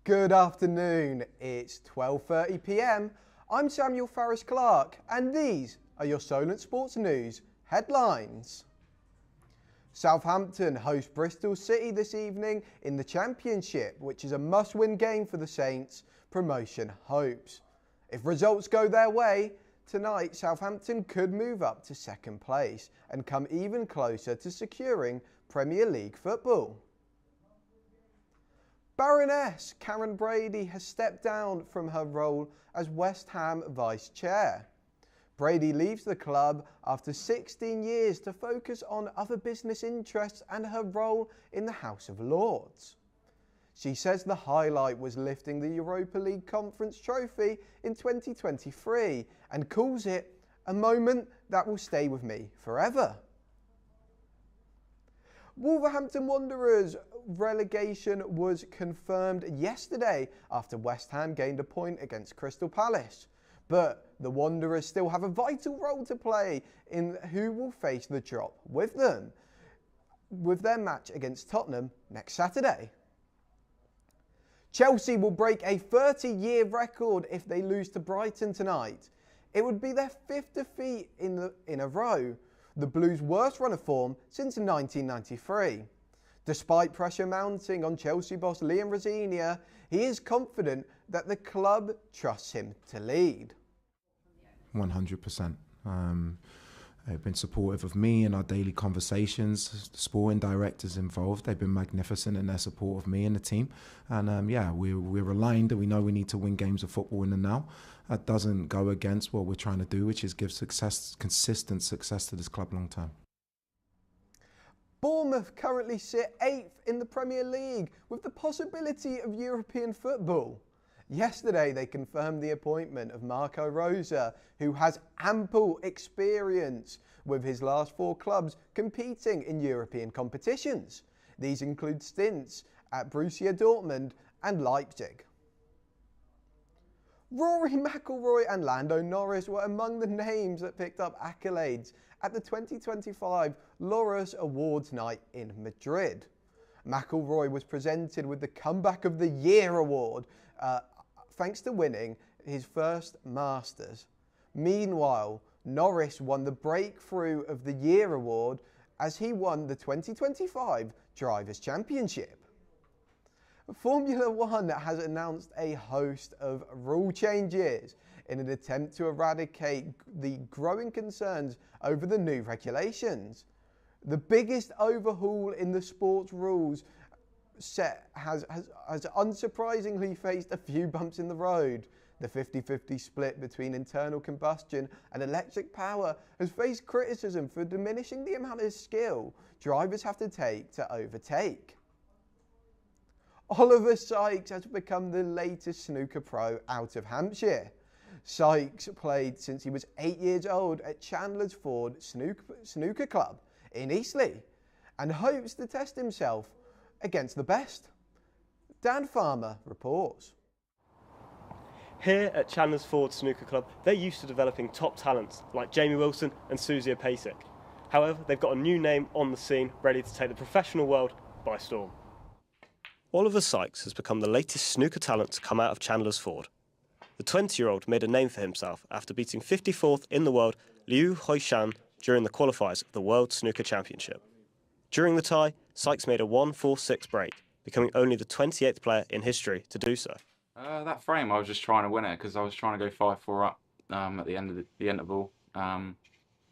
Good afternoon, it's 12:30 p.m. I'm Samuel Farris Clark and these are your Solent Sports News headlines. Southampton host Bristol City this evening in the Championship, which is a must-win game for the Saints' promotion hopes. If results go their way, tonight Southampton could move up to second place and come even closer to securing Premier League football. Baroness Karen Brady has stepped down from her role as West Ham Vice Chair. Brady leaves the club after 16 years to focus on other business interests and her role in the House of Lords. She says the highlight was lifting the Europa League Conference Trophy in 2023 and calls it a moment that will stay with me forever. Wolverhampton Wanderers relegation was confirmed yesterday after West Ham gained a point against Crystal Palace. But the Wanderers still have a vital role to play in who will face the drop with them, with their match against Tottenham next Saturday. Chelsea will break a 30-year record if they lose to Brighton tonight. It would be their fifth defeat in a row, the Blues' worst run of form since 1993. Despite pressure mounting on Chelsea boss Liam Rosenior, he is confident that the club trusts him to lead. 100%. They've been supportive of me in our daily conversations. The sporting directors involved, they've been magnificent in their support of me and the team. And we're aligned and we know we need to win games of football in the now. That doesn't go against what we're trying to do, which is give consistent success to this club long term. Bournemouth currently sit 8th in the Premier League with the possibility of European football. Yesterday they confirmed the appointment of Marco Rosa, who has ample experience with his last 4 clubs competing in European competitions. These include stints at Borussia Dortmund and Leipzig. Rory McIlroy and Lando Norris were among the names that picked up accolades at the 2025 Laureus Awards night in Madrid. McIlroy was presented with the Comeback of the Year award thanks to winning his first Masters. Meanwhile, Norris won the Breakthrough of the Year award as he won the 2025 Drivers' Championship. Formula One has announced a host of rule changes in an attempt to eradicate the growing concerns over the new regulations. The biggest overhaul in the sports rules set has unsurprisingly faced a few bumps in the road. The 50-50 split between internal combustion and electric power has faced criticism for diminishing the amount of skill drivers have to take to overtake. Oliver Sykes has become the latest snooker pro out of Hampshire. Sykes played since he was 8 years old at Chandler's Ford Snooker Club in Eastleigh and hopes to test himself against the best. Dan Farmer reports. Here at Chandler's Ford Snooker Club, they're used to developing top talents like Jamie Wilson and Susie Opasek. However, they've got a new name on the scene ready to take the professional world by storm. Oliver Sykes has become the latest snooker talent to come out of Chandler's Ford. The 20-year-old made a name for himself after beating 54th in the world Liu Hoishan during the qualifiers of the World Snooker Championship. During the tie, Sykes made a 1-4-6 break, becoming only the 28th player in history to do so. That frame, I was just trying to win it because I was trying to go 5-4 up at the end of the interval,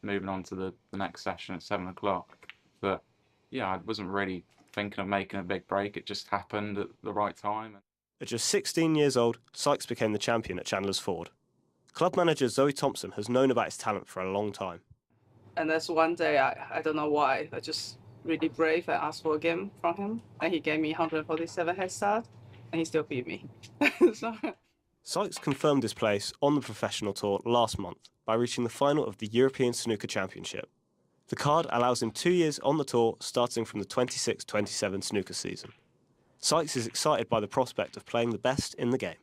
moving on to the next session at 7 o'clock. But yeah, I wasn't really thinking of making a big break. It just happened at the right time. At just 16 years old, Sykes became the champion at Chandler's Ford. Club manager Zoe Thompson has known about his talent for a long time. And there's one day, I don't know why, I just really brave. I asked for a game from him, and he gave me 147 head start, and he still beat me. So. Sykes confirmed his place on the professional tour last month by reaching the final of the European Snooker Championship. The card allows him 2 years on the tour starting from the 26-27 snooker season. Sykes is excited by the prospect of playing the best in the game.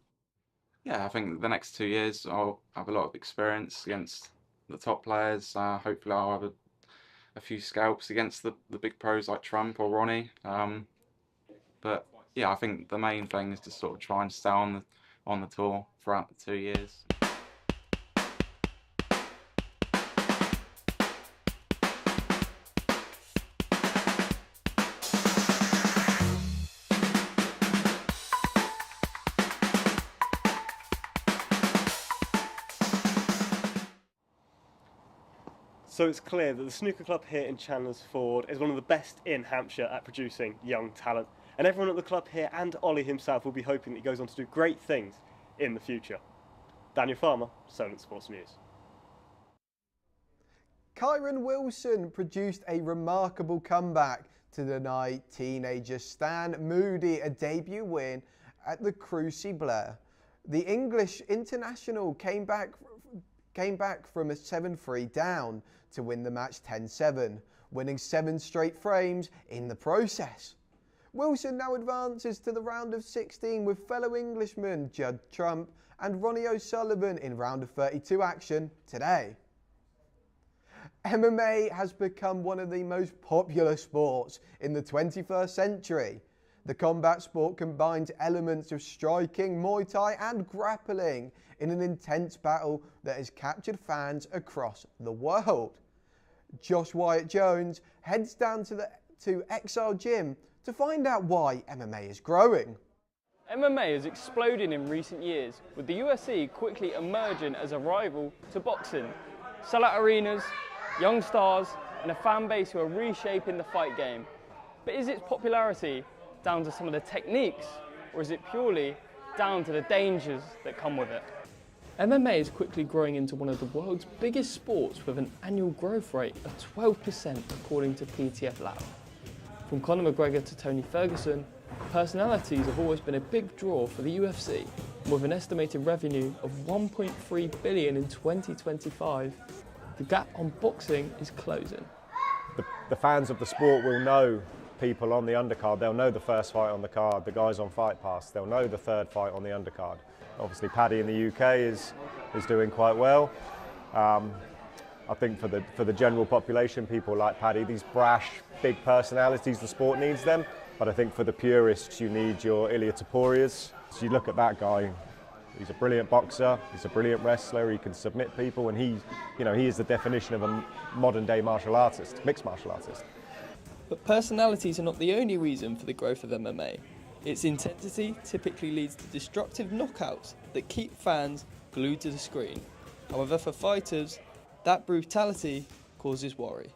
Yeah, I think the next 2 years I'll have a lot of experience against the top players. Hopefully I'll have a few scalps against the big pros like Trump or Ronnie. But yeah, I think the main thing is to sort of try and stay on the tour throughout the 2 years. So it's clear that the snooker club here in Chandler's Ford is one of the best in Hampshire at producing young talent. And everyone at the club here and Ollie himself will be hoping that he goes on to do great things in the future. Daniel Farmer, Solent Sports News. Kyron Wilson produced a remarkable comeback to deny teenager Stan Moody a debut win at the Crucible. The English international came back from a 7-3 down to win the match 10-7, winning 7 straight frames in the process. Wilson now advances to the round of 16 with fellow Englishmen Judd Trump and Ronnie O'Sullivan in round of 32 action today. MMA has become one of the most popular sports in the 21st century. The combat sport combines elements of striking, Muay Thai and grappling in an intense battle that has captured fans across the world. Josh Wyatt-Jones heads down to Exile Gym to find out why MMA is growing. MMA has exploded in recent years, with the UFC quickly emerging as a rival to boxing. Sellout arenas, young stars, and a fan base who are reshaping the fight game. But is its popularity down to some of the techniques, or is it purely down to the dangers that come with it? MMA is quickly growing into one of the world's biggest sports with an annual growth rate of 12% according to PTF Lab. From Conor McGregor to Tony Ferguson, personalities have always been a big draw for the UFC, with an estimated revenue of $1.3 billion in 2025. The gap on boxing is closing. The fans of the sport will know people on the undercard. They'll know the first fight on the card, the guys on Fight Pass. They'll know the third fight on the undercard. Obviously, Paddy in the UK is doing quite well. I think for the general population, people like Paddy, these brash, big personalities, the sport needs them. But I think for the purists, you need your Ilia Toporias. So you look at that guy. He's a brilliant boxer. He's a brilliant wrestler. He can submit people, and he is the definition of a modern-day martial artist, mixed martial artist. But personalities are not the only reason for the growth of MMA. Its intensity typically leads to destructive knockouts that keep fans glued to the screen. However, for fighters, that brutality causes worry.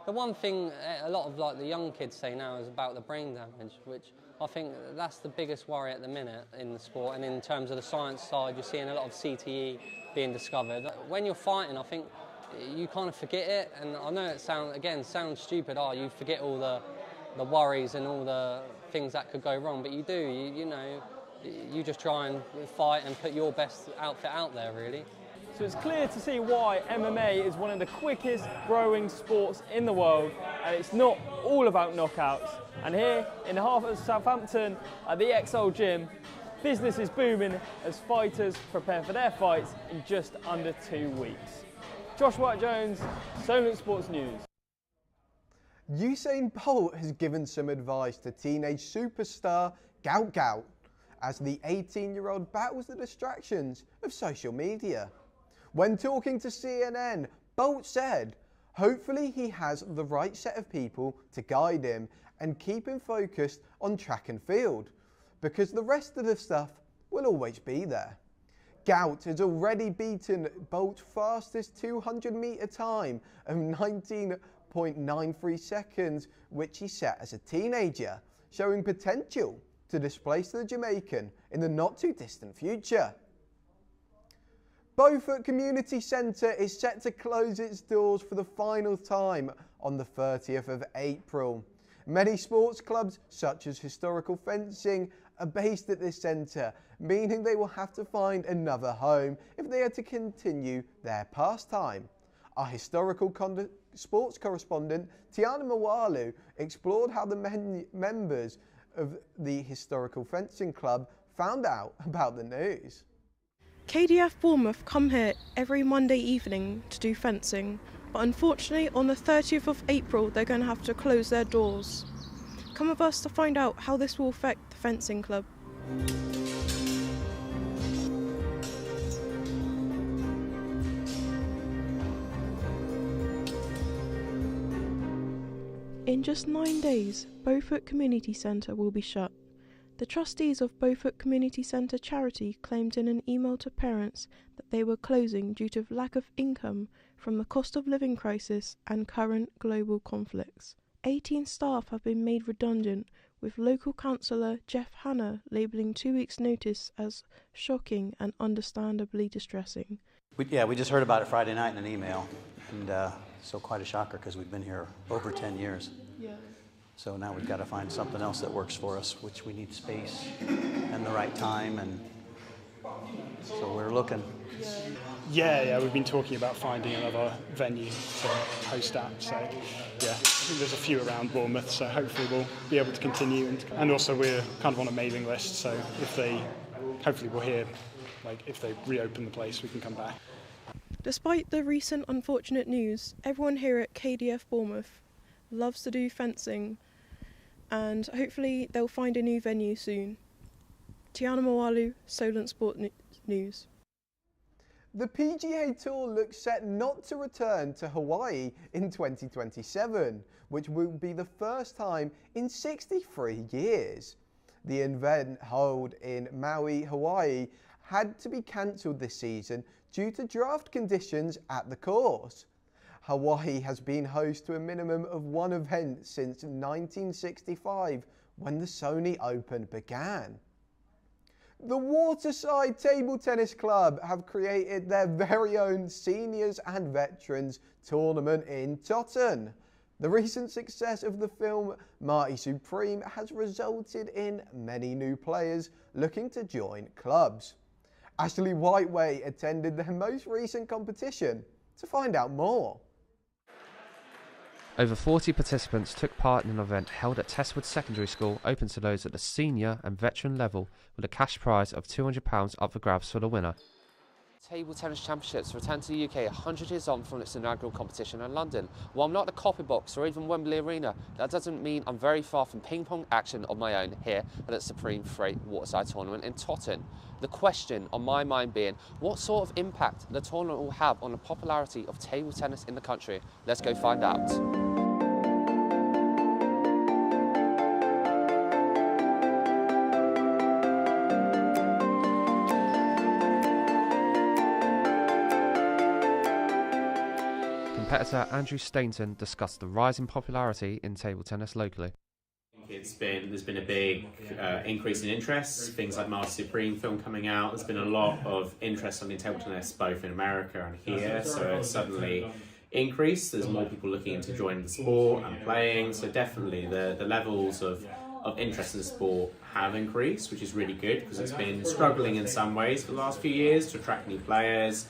The one thing a lot of the young kids say now is about the brain damage, which I think that's the biggest worry at the minute in the sport. And in terms of the science side, you're seeing a lot of CTE being discovered. When you're fighting, I think you kind of forget it. And I know it sounds stupid. You forget all the worries and all the things that could go wrong, but you do. You just try and fight and put your best outfit out there, really. So it's clear to see why MMA is one of the quickest growing sports in the world, and it's not all about knockouts. And here in the heart of Southampton at the Exile Gym, business is booming as fighters prepare for their fights in just under 2 weeks. Josh Wyatt-Jones, Solent Sports News. Usain Bolt has given some advice to teenage superstar Gout as the 18-year-old battles the distractions of social media. When talking to CNN, Bolt said, hopefully he has the right set of people to guide him and keep him focused on track and field, because the rest of the stuff will always be there. Gout has already beaten Bolt's fastest 200-metre time of 19.93 seconds, which he set as a teenager, showing potential to displace the Jamaican in the not-too-distant future. Beaufort Community Centre is set to close its doors for the final time on the 30th of April. Many sports clubs, such as historical fencing, are based at this centre, meaning they will have to find another home if they are to continue their pastime. Our historical sports correspondent, Tiana Mawalu, explored how the members of the historical fencing club found out about the news. KDF Bournemouth come here every Monday evening to do fencing, but unfortunately on the 30th of April they're going to have to close their doors. Come with us to find out how this will affect the fencing club. In just 9 days, Beaufort Community Centre will be shut. The trustees of Beaufort Community Centre charity claimed in an email to parents that they were closing due to lack of income from the cost of living crisis and current global conflicts. 18 staff have been made redundant, with local councillor Jeff Hanna labelling 2 weeks' notice as shocking and understandably distressing. We just heard about it Friday night in an email, and so quite a shocker because we've been here over 10 years. Yeah. So now we've got to find something else that works for us, which we need space and the right time, and so we're looking. Yeah, we've been talking about finding another venue to host at, so yeah, I think there's a few around Bournemouth, so hopefully we'll be able to continue, and also we're kind of on a mailing list, so hopefully we'll hear, like, if they reopen the place, we can come back. Despite the recent unfortunate news, everyone here at KDF Bournemouth loves to do fencing, and hopefully they'll find a new venue soon. Tiana Moalu, Solent Sport News. The PGA Tour looks set not to return to Hawaii in 2027, which will be the first time in 63 years. The event held in Maui, Hawaii, had to be cancelled this season due to draft conditions at the course. Hawaii has been host to a minimum of one event since 1965, when the Sony Open began. The Waterside Table Tennis Club have created their very own seniors and veterans tournament in Totten. The recent success of the film Marty Supreme has resulted in many new players looking to join clubs. Ashley Whiteway attended their most recent competition to find out more. Over 40 participants took part in an event held at Testwood Secondary School, open to those at the senior and veteran level, with a cash prize of £200 up for grabs for the winner. Table Tennis Championships returned to the UK 100 years on from its inaugural competition in London. While I'm not at the Copy Box or even Wembley Arena, that doesn't mean I'm very far from ping pong action of my own here at the Supreme Freight Waterside Tournament in Totten. The question on my mind being, what sort of impact the tournament will have on the popularity of table tennis in the country? Let's go find out. Competitor Andrew Stainton discussed the rise in popularity in table tennis locally. There's been a big increase in interest, things like Master Supreme film coming out. There's been a lot of interest on table tennis both in America and here, so it's suddenly increased. There's more people looking into joining the sport and playing, so definitely the levels of interest in the sport have increased, which is really good because it's been struggling in some ways for the last few years to attract new players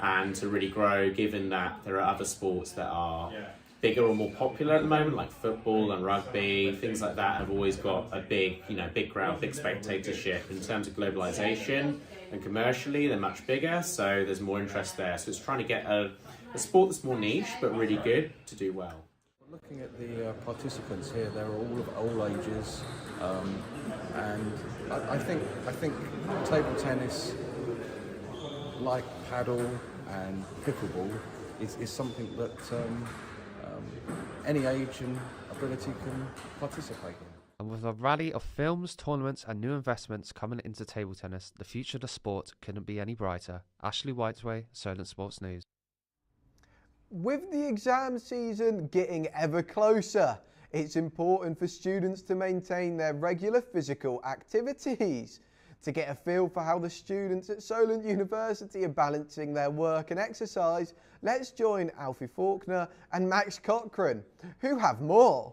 and to really grow, given that there are other sports that are bigger or more popular at the moment, like football and rugby. Things like that have always got a big crowd, big spectatorship. In terms of globalization and commercially, they're much bigger, so there's more interest there. So it's trying to get a sport that's more niche but really good to do well. Looking at the participants here, they're all of all ages, and I think table tennis, like paddle and pickleball, is something that any age and ability can participate in. And with a rally of films, tournaments and new investments coming into table tennis, the future of the sport couldn't be any brighter. Ashley Whiteway, Solent Sports News. With the exam season getting ever closer, it's important for students to maintain their regular physical activities. To get a feel for how the students at Solent University are balancing their work and exercise, let's join Alfie Faulkner and Max Cochrane, who have more.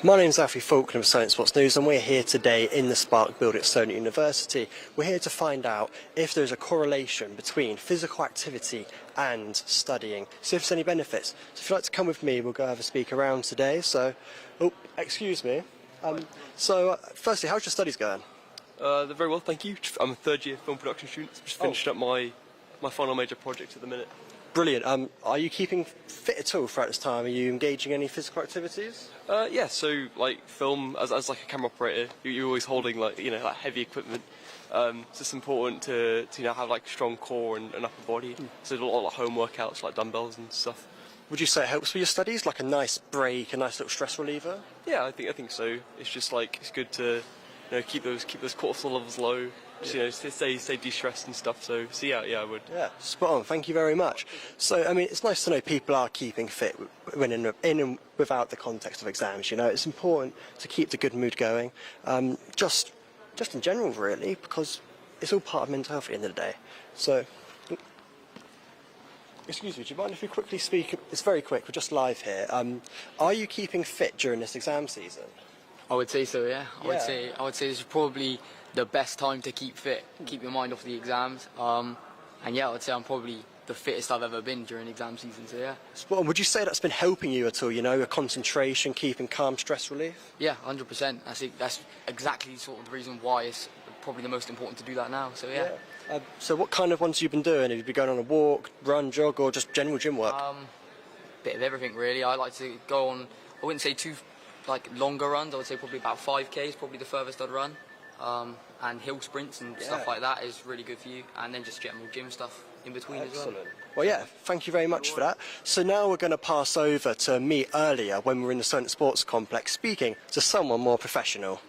My name is Alfie Faulkner of Solent Sports News, and we're here today in the Spark building at Solent University. We're here to find out if there's a correlation between physical activity and studying, see if there's any benefits. So if you'd like to come with me, we'll go have a speak around today. So, excuse me. Firstly, how's your studies going? They're very well, thank you. I'm a third year film production student. Just finished up my final major project at the minute. Brilliant. Are you keeping fit at all throughout this time? Are you engaging in any physical activities? Yeah, so like film as like a camera operator, you're always holding like like heavy equipment. So it's important to have like a strong core and upper body. So a lot of like home workouts like dumbbells and stuff. Would you say it helps with your studies, like a nice break, a nice little stress reliever? Yeah, I think so. It's just like it's good to keep those cortisol levels low. Just, stay de-stressed and stuff. So yeah, I would. Yeah, spot on. Thank you very much. So I mean, it's nice to know people are keeping fit when in and without the context of exams. It's important to keep the good mood going. Just in general, really, because it's all part of mental health at the end of the day. So. Excuse me, do you mind if we quickly speak? It's very quick, we're just live here. Are you keeping fit during this exam season? I would say so, yeah. I would say this is probably the best time to keep fit, keep your mind off the exams. And yeah, I would say I'm probably the fittest I've ever been during exam season, so yeah. Spot on. Would you say that's been helping you at all, your concentration, keeping calm, stress relief? Yeah, 100%. I think that's exactly sort of the reason why it's probably the most important to do that now, so yeah. So what kind of ones have you been doing? Have you been going on a walk, run, jog, or just general gym work? Bit of everything, really. I like to go on, I wouldn't say too longer runs, I would say probably about 5K is probably the furthest I'd run. And hill sprints and stuff like that is really good for you. And then just general gym stuff in between as well. Well, yeah, thank you very much for that. So now we're going to pass over to me earlier when we were in the Solent Sports Complex speaking to someone more professional.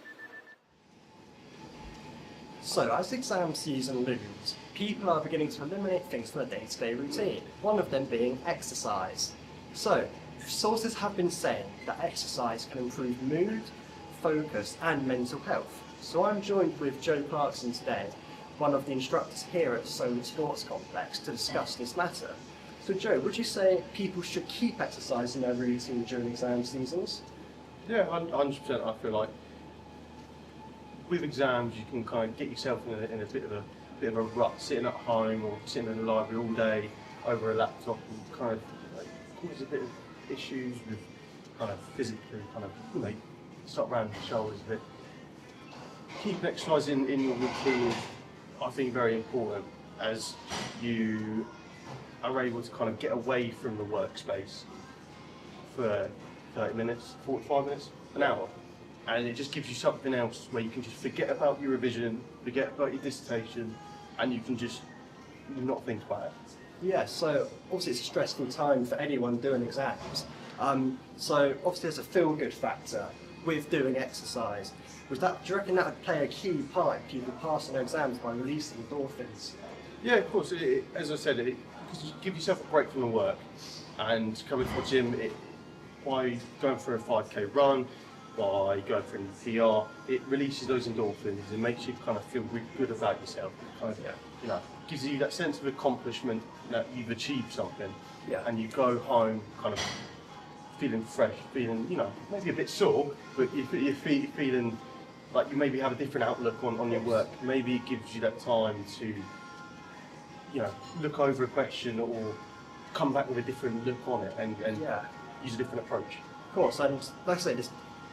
So, as exam season looms, people are beginning to eliminate things from their day-to-day routine, one of them being exercise. So, sources have been saying that exercise can improve mood, focus and mental health. So I'm joined with Joe Clarkson today, one of the instructors here at Solent Sports Complex, to discuss this matter. So Joe, would you say people should keep exercise in their routine during exam seasons? Yeah, 100%. I feel like with exams you can kind of get yourself in a bit of a rut, sitting at home or sitting in the library all day over a laptop, and kind of cause a bit of issues with kind of physically, kind of start around the shoulders a bit. Keep exercise in your routine is, I think, very important, as you are able to kind of get away from the workspace for 30 minutes, 45 minutes, an hour. And it just gives you something else where you can just forget about your revision, forget about your dissertation, and you can just not think about it. Yeah, so obviously it's a stressful time for anyone doing exams. So obviously there's a feel-good factor with doing exercise. Do you reckon that would play a key part in people passing their exams by releasing endorphins? Yeah, of course. As I said, because you give yourself a break from the work, and coming to the gym, by going for a 5K run, by going for an PR, it releases those endorphins and makes you kind of feel really good about yourself. It kind of, gives you that sense of accomplishment that you've achieved something, and you go home kind of feeling fresh, feeling maybe a bit sore, but you're feeling like you maybe have a different outlook on your work. Maybe it gives you that time to look over a question or come back with a different look on it and use a different approach. Of course, and like I say,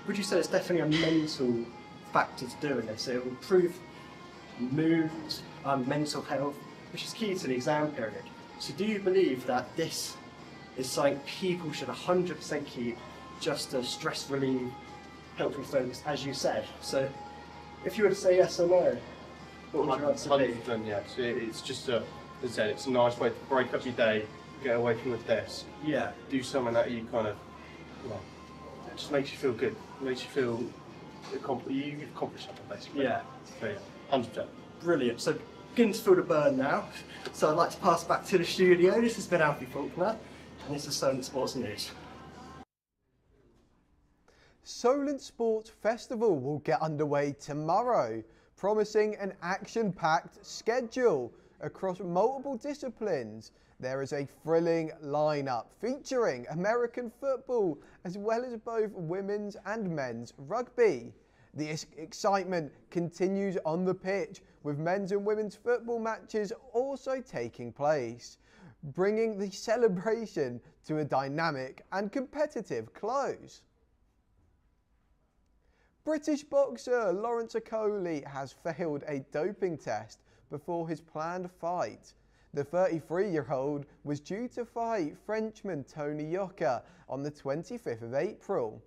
would you say it's definitely a mental factor to doing this? It will improve mood, mental health, which is key to the exam period. So do you believe that this is something people should 100% keep, just to stress relieve, help with focus, as you said? So if you were to say yes or no, what would you answer be? 100%, yes. It's just, as I said, it's a nice way to break up your day, get away from the desk, do something that you kind of, just makes you feel good, makes you feel you've accomplished something, basically. Yeah. So, 100%. Brilliant. So beginning to feel the burn now. So I'd like to pass back to the studio. This has been Alfie Faulkner, and this is Solent Sports News. Solent Sports Festival will get underway tomorrow, promising an action-packed schedule across multiple disciplines. There is a thrilling lineup featuring American football as well as both women's and men's rugby. The excitement continues on the pitch, with men's and women's football matches also taking place, bringing the celebration to a dynamic and competitive close. British boxer Lawrence Okolie has failed a doping test before his planned fight. The 33-year-old was due to fight Frenchman Tony Yoka on the 25th of April.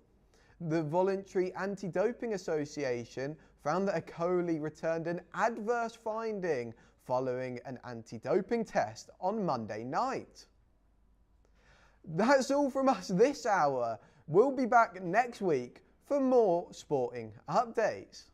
The Voluntary Anti-Doping Association found that Okoli returned an adverse finding following an anti-doping test on Monday night. That's all from us this hour. We'll be back next week for more sporting updates.